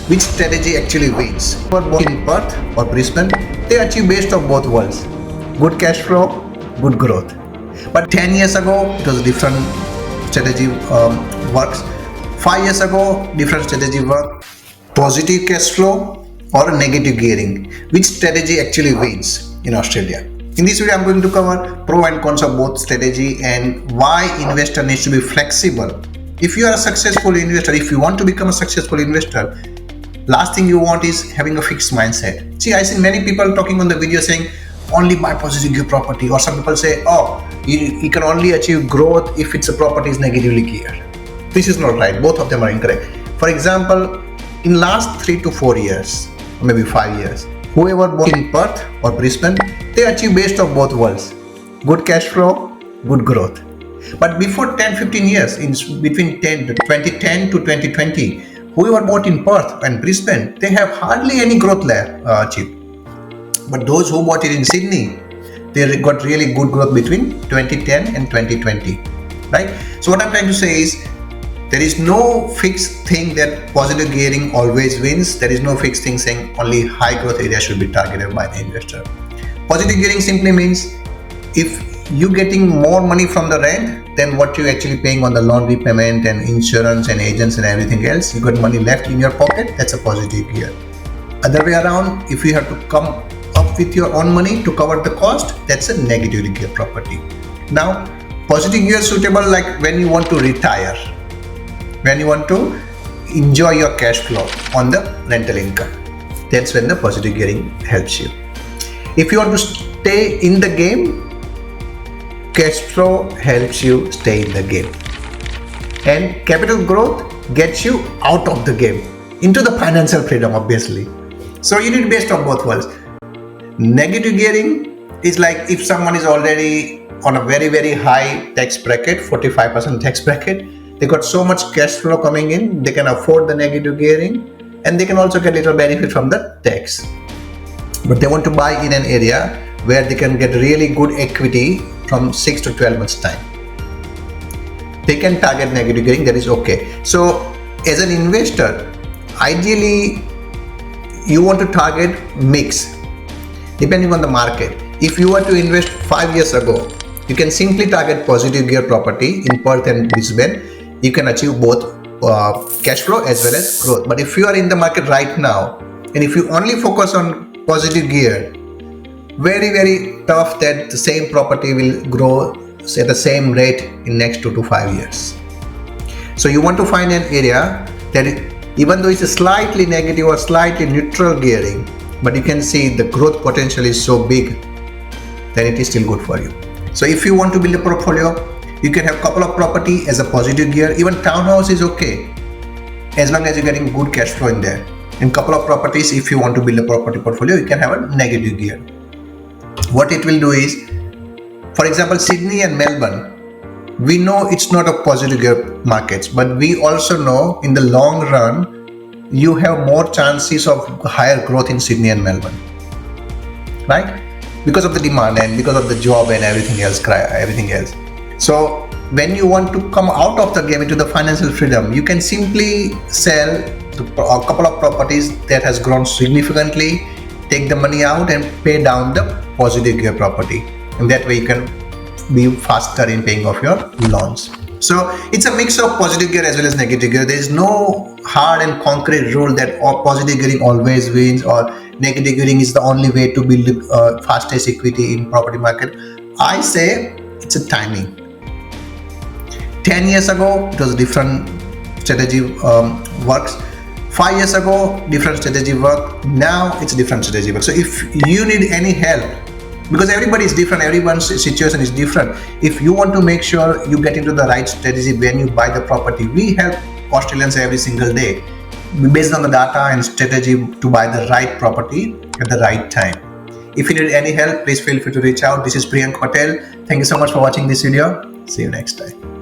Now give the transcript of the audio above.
which strategy actually wins. For both in Perth or Brisbane, they achieve best of both worlds. Good cash flow, good growth. But 10 years ago, it was a different strategy works. 5 years ago, different strategy worked. Positive cash flow or negative gearing. Which strategy actually wins in Australia? In this video, I'm going to cover pro and cons of both strategy and why investor needs to be flexible. If you are a successful investor, if you want to become a successful investor, last thing you want is having a fixed mindset. See, I see many people talking on the video saying, only buy positive gear property, or some people say, oh, you can only achieve growth if it's a property is negatively geared. This is not right. Both of them are incorrect. For example, in last 3 to 4 years, or maybe 5 years, whoever bought in Perth or Brisbane, they achieve best of both worlds. Good cash flow, good growth. But before 10-15 years, in between 2010 to 2020, whoever bought in Perth and Brisbane, they have hardly any growth achieved. But those who bought it in Sydney, they got really good growth between 2010 and 2020, right? So what I'm trying to say is, there is no fixed thing that positive gearing always wins. There is no fixed thing saying only high growth area should be targeted by the investor. Positive gearing simply means if you're getting more money from the rent than what you're actually paying on the loan repayment and insurance and agents and everything else, you got money left in your pocket, that's a positive gear. Other way around, if you have to come up with your own money to cover the cost, that's a negatively geared property. Now, positive gear is suitable like when you want to retire, when you want to enjoy your cash flow on the rental income. That's when the positive gearing helps you. If you want to stay in the game, cash flow helps you stay in the game. And capital growth gets you out of the game, into the financial freedom, obviously. So you need best of both worlds. Negative gearing is like if someone is already on a very, very high tax bracket, 45% tax bracket, they got so much cash flow coming in, they can afford the negative gearing and they can also get little benefit from the tax. But they want to buy in an area where they can get really good equity from 6 to 12 months time. They can target negative gearing, that is okay. So as an investor, ideally you want to target mix. Depending on the market. If you were to invest 5 years ago, you can simply target positive gear property in Perth and Brisbane. You can achieve both cash flow as well as growth. But if you are in the market right now, and if you only focus on positive gear, very, very tough that the same property will grow at the same rate in next 2 to 5 years. So you want to find an area that even though it's a slightly negative or slightly neutral gearing, but you can see the growth potential is so big, then it is still good for you. So if you want to build a portfolio, you can have couple of property as a positive gear. Even townhouse is okay, as long as you're getting good cash flow in there. And couple of properties, if you want to build a property portfolio, you can have a negative gear. What it will do is, for example, Sydney and Melbourne, we know it's not a positive gear markets, but we also know in the long run, you have more chances of higher growth in Sydney and Melbourne, right? Because of the demand and because of the job and everything else. So when you want to come out of the game into the financial freedom, you can simply sell a couple of properties that has grown significantly, take the money out and pay down the positive gear property. And that way you can be faster in paying off your loans. So it's a mix of positive gear as well as negative gear. There is no hard and concrete rule that positive gearing always wins or negative gearing is the only way to build fastest equity in property market. I say it's a timing. 10 years ago, it was a different strategy works. 5 years ago, different strategy worked. Now it's a different strategy work. So if you need any help, because everybody is different, everyone's situation is different. If you want to make sure you get into the right strategy when you buy the property, we help Australians every single day based on the data and strategy to buy the right property at the right time. If you need any help, please feel free to reach out. This is Priyank Patel. Thank you so much for watching this video. See you next time.